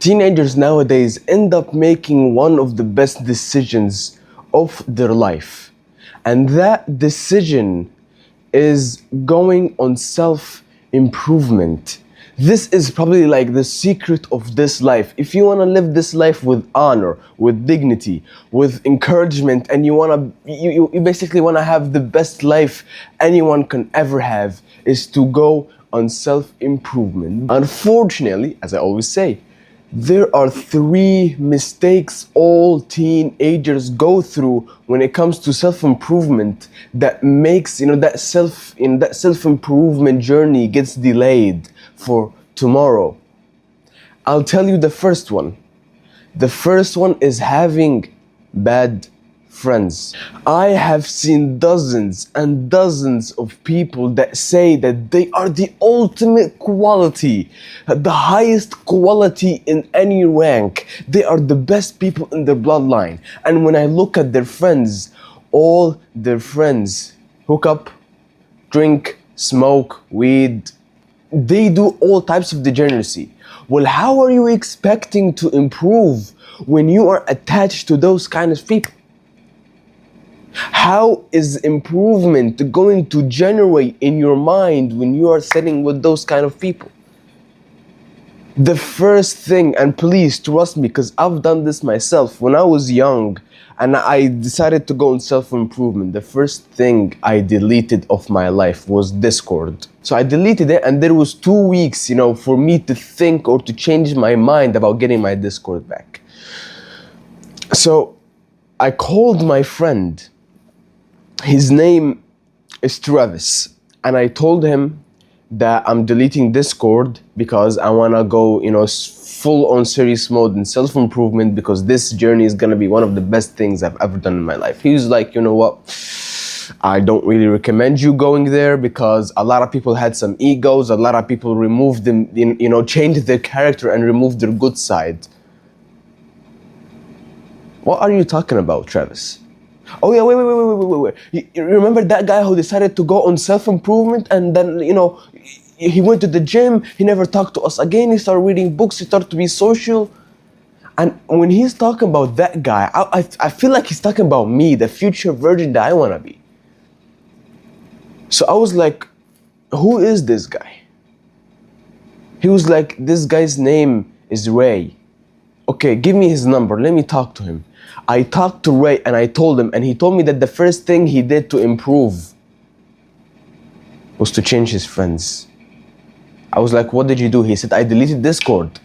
Teenagers nowadays end up making one of the best decisions of their life. And that decision is going on self-improvement. This is probably like the secret of this life. If you want to live this life with honor, with dignity, with encouragement, and you basically want to have the best life anyone can ever have, is to go on self-improvement. Unfortunately, as I always say, there are three mistakes all teenagers go through when it comes to self-improvement that makes that self-improvement journey gets delayed for tomorrow. I'll tell you the first one. The first one is having bad friends. I have seen dozens and dozens of people that say that they are the ultimate quality, the highest quality in any rank. They are the best people in their bloodline. And when I look at their friends, all their friends hook up, drink, smoke, weed. They do all types of degeneracy. Well, how are you expecting to improve when you are attached to those kind of people? How is improvement going to generate in your mind when you are sitting with those kind of people? The first thing, and please trust me, because I've done this myself, when I was young and I decided to go on self-improvement, the first thing I deleted off my life was Discord. So I deleted it, and there was 2 weeks, for me to think or to change my mind about getting my Discord back. So I called my friend. His name is Travis, and I told him that I'm deleting Discord because I want to go, full on serious mode in self-improvement, because this journey is going to be one of the best things I've ever done in my life. He was like, you know what? I don't really recommend you going there because a lot of people had some egos. A lot of people removed them, changed their character and removed their good side. What are you talking about, Travis? Oh yeah, wait. You remember that guy who decided to go on self-improvement and then, he went to the gym, he never talked to us again, he started reading books, he started to be social. And when he's talking about that guy, I feel like he's talking about me, the future virgin that I want to be. So I was like, who is this guy? He was like, this guy's name is Ray. Okay, give me his number, let me talk to him. I talked to Ray and I told him, and he told me that the first thing he did to improve was to change his friends. I was like, what did you do? He said, I deleted Discord.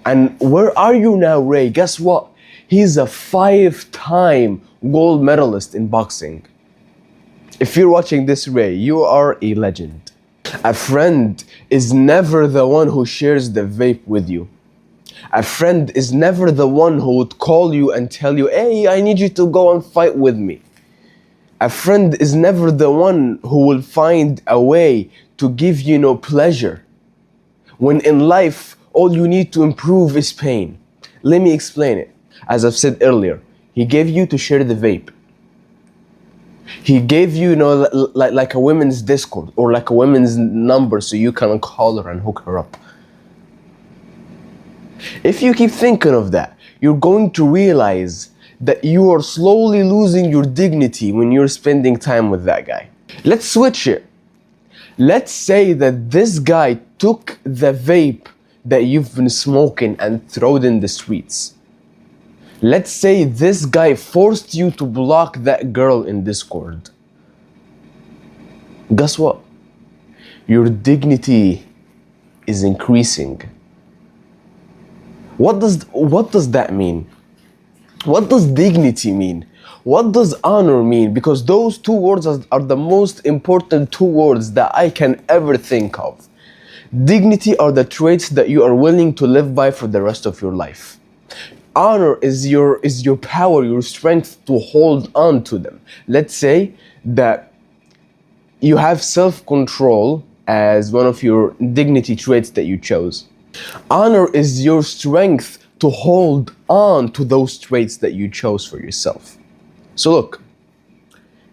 And where are you now, Ray? Guess what? He's a 5-time gold medalist in boxing. If you're watching this, Ray, you are a legend. A friend is never the one who shares the vape with you. A friend is never the one who would call you and tell you, hey, I need you to go and fight with me. A friend is never the one who will find a way to give you no pleasure. When in life, all you need to improve is pain. Let me explain it. As I've said earlier, he gave you to share the vape. He gave you, like a women's Discord or like a women's number so you can call her and hook her up. If you keep thinking of that, you're going to realize that you are slowly losing your dignity when you're spending time with that guy. Let's switch it. Let's say that this guy took the vape that you've been smoking and threw it in the streets. Let's say this guy forced you to block that girl in Discord. Guess what? Your dignity is increasing. What does that mean? What does dignity mean? What does honor mean? Because those two words are the most important two words that I can ever think of. Dignity are the traits that you are willing to live by for the rest of your life. Honor is your power, your strength to hold on to them. Let's say that you have self-control as one of your dignity traits that you chose. Honor is your strength to hold on to those traits that you chose for yourself. So look,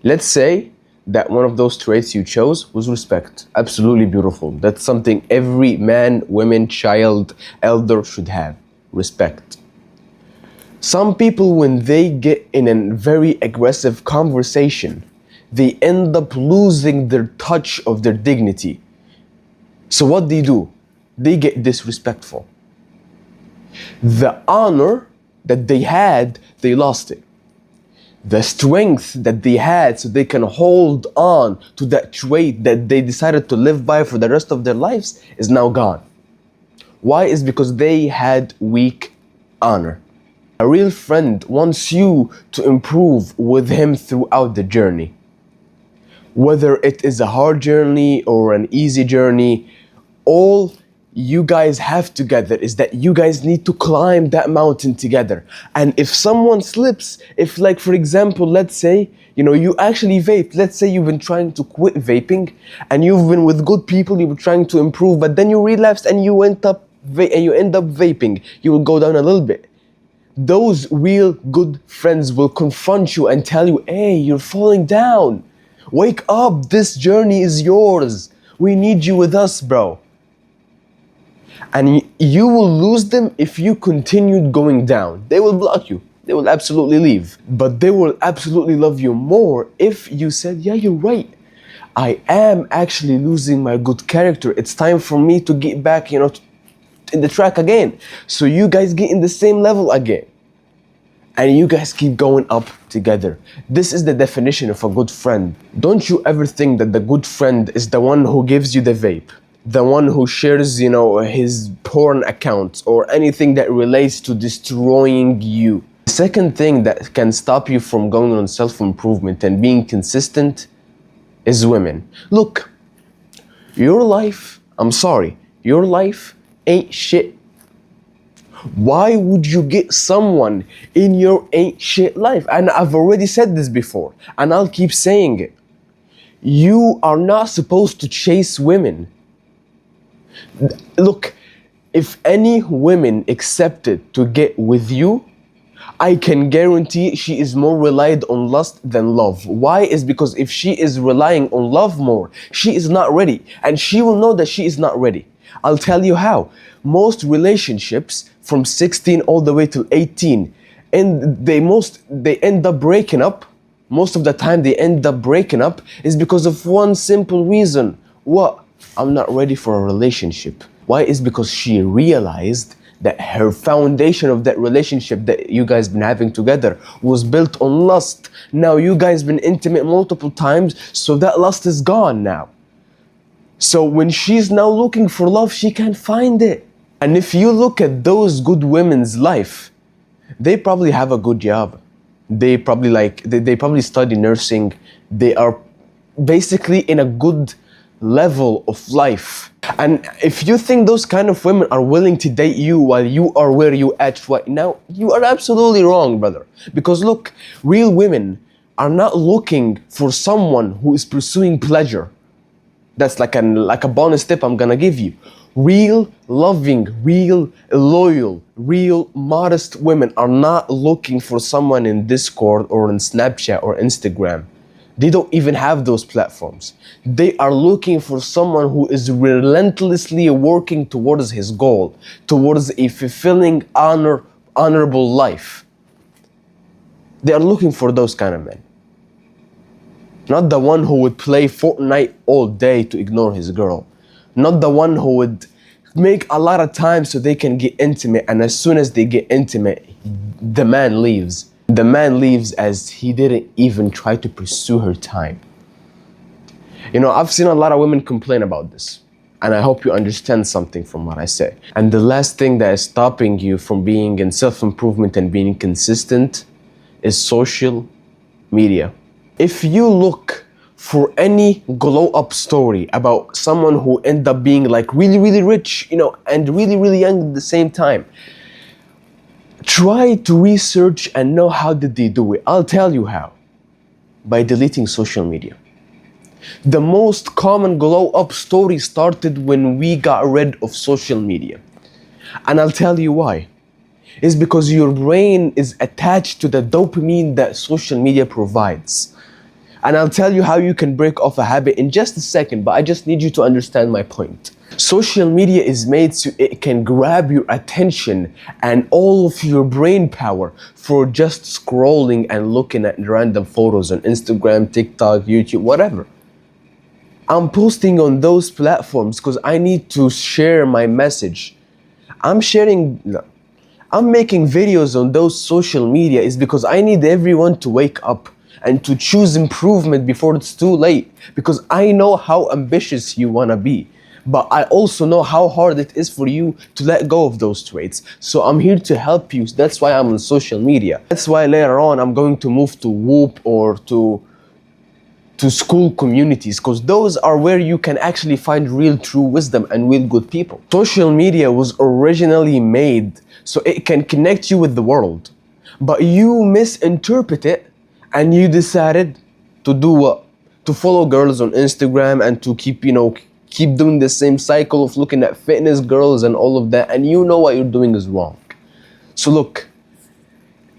let's say that one of those traits you chose was respect. Absolutely beautiful. That's something every man, woman, child, elder should have. Respect. Some people, when they get in a very aggressive conversation, they end up losing their touch of their dignity. So what do? They get disrespectful. The honor that they had, they lost it. The strength that they had so they can hold on to that trait that they decided to live by for the rest of their lives is now gone. Why? Is because they had weak honor. A real friend wants you to improve with him throughout the journey. Whether it is a hard journey or an easy journey, all you guys have together is that you guys need to climb that mountain together. And if someone slips, if like for example, let's say, you actually vape. Let's say you've been trying to quit vaping and you've been with good people, you were trying to improve, but then you relapsed and you end up vaping. You will go down a little bit. Those real good friends will confront you and tell you, hey, you're falling down. Wake up, this journey is yours. We need you with us, bro. And you will lose them if you continued going down. They will block you. They will absolutely leave. But they will absolutely love you more if you said, yeah, you're right. I am actually losing my good character. It's time for me to get back, in the track again. So you guys get in the same level again. And you guys keep going up together. This is the definition of a good friend. Don't you ever think that the good friend is the one who gives you the vape, the one who shares, his porn account or anything that relates to destroying you. The second thing that can stop you from going on self-improvement and being consistent is women. Look, your life ain't shit. Why would you get someone in your ain't shit life? And I've already said this before, and I'll keep saying it. You are not supposed to chase women. Look, if any women accepted to get with you, I can guarantee she is more relied on lust than love. Why? Is because if she is relying on love more, she is not ready, and she will know that she is not ready. I'll tell you how. Most relationships from 16 all the way till 18, and they end up breaking up. Most of the time they end up breaking up is because of one simple reason. What? I'm not ready for a relationship. Why? Is because she realized that her foundation of that relationship that you guys been having together was built on lust. Now you guys been intimate multiple times, so that lust is gone now. So when she's now looking for love, she can't find it. And if you look at those good women's life, they probably have a good job. They probably study nursing. They are basically in a good level of life. And if you think those kind of women are willing to date you while you are where you at right now, you are absolutely wrong, brother. Because look, real women are not looking for someone who is pursuing pleasure. That's like a bonus tip I'm gonna give you. Real loving, real loyal, real modest women are not looking for someone in Discord or in Snapchat or Instagram. They don't even have those platforms. They are looking for someone who is relentlessly working towards his goal, towards a fulfilling, honorable life. They are looking for those kind of men. Not the one who would play Fortnite all day to ignore his girl. Not the one who would make a lot of time so they can get intimate, and as soon as they get intimate, the man leaves. The man leaves as he didn't even try to pursue her time. I've seen a lot of women complain about this, and I hope you understand something from what I say. And the last thing that is stopping you from being in self-improvement and being consistent is social media. If you look for any glow-up story about someone who ended up being like really, really rich, and really, really young at the same time, try to research and know how did they do it. I'll tell you how. By deleting social media. The most common glow-up story started when we got rid of social media. And I'll tell you why. It's because your brain is attached to the dopamine that social media provides. And I'll tell you how you can break off a habit in just a second, but I just need you to understand my point. Social media is made so it can grab your attention and all of your brain power for just scrolling and looking at random photos on Instagram, TikTok, YouTube, whatever. I'm posting on those platforms because I need to share my message. I'm making videos on those social media is because I need everyone to wake up and to choose improvement before it's too late, because I know how ambitious you want to be, but I also know how hard it is for you to let go of those traits. So I'm here to help you. That's why I'm on social media. That's why later on I'm going to move to Whoop or to school communities, because those are where you can actually find real true wisdom and real good people. Social media was originally made so it can connect you with the world, but you misinterpret it and you decided to do what? To follow girls on Instagram and to keep doing the same cycle of looking at fitness girls and all of that, and you know what you're doing is wrong. So look,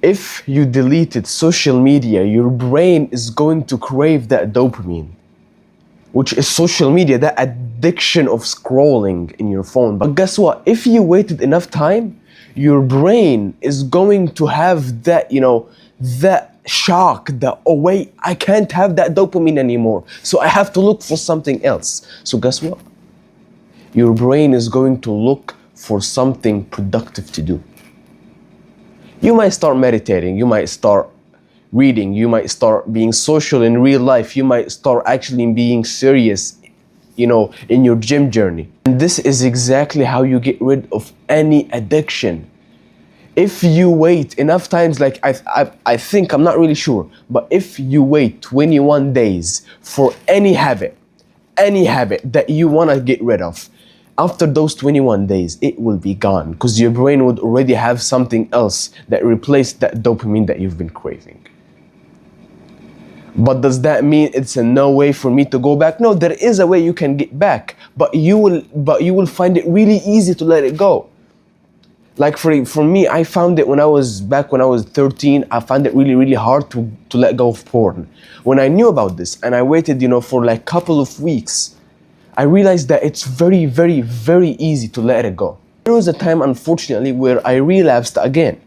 if you deleted social media, your brain is going to crave that dopamine, which is social media, that addiction of scrolling in your phone. But guess what? If you waited enough time, your brain is going to have that, that shock that, oh wait, I can't have that dopamine anymore, so I have to look for something else. So guess what? Your brain is going to look for something productive to do. You might start meditating, you might start reading, you might start being social in real life, you might start actually being serious, in your gym journey. And this is exactly how you get rid of any addiction. If you wait enough times, like I think, I'm not really sure, but if you wait 21 days for any habit that you want to get rid of, after those 21 days, it will be gone, because your brain would already have something else that replaced that dopamine that you've been craving. But does that mean it's a no way for me to go back? No, there is a way you can get back, but you will find it really easy to let it go. Like for me, I found it when I was 13, I found it really, really hard to let go of porn. When I knew about this and I waited, for like a couple of weeks, I realized that it's very, very, very easy to let it go. There was a time, unfortunately, where I relapsed again.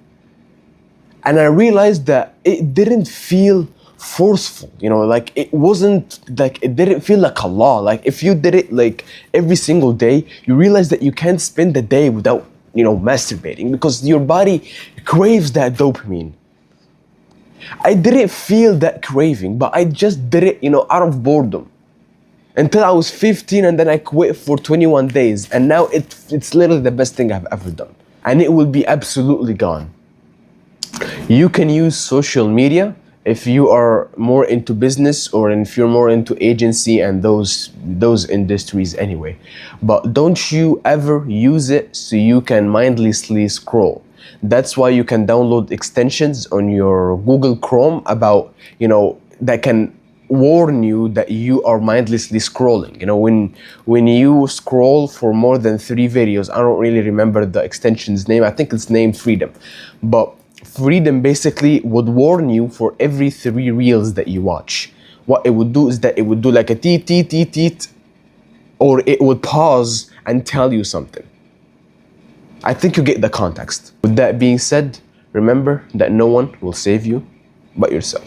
And I realized that it didn't feel forceful, like it wasn't, like it didn't feel like a law. Like if you did it like every single day, you realize that you can't spend the day without, masturbating, because your body craves that dopamine. I didn't feel that craving, but I just did it, out of boredom. Until I was 15, and then I quit for 21 days. And now it's literally the best thing I've ever done. And it will be absolutely gone. You can use social media if you are more into business, or if you're more into agency and those industries anyway. But don't you ever use it so you can mindlessly scroll. That's why you can download extensions on your Google Chrome about, that can warn you that you are mindlessly scrolling. When you scroll for more than 3 videos, I don't really remember the extension's name, I think it's named Freedom, but Freedom basically would warn you for every 3 reels that you watch. What it would do is that it would do like a teet, teet, teet, teet, or it would pause and tell you something. I think you get the context. With that being said, remember that no one will save you but yourself.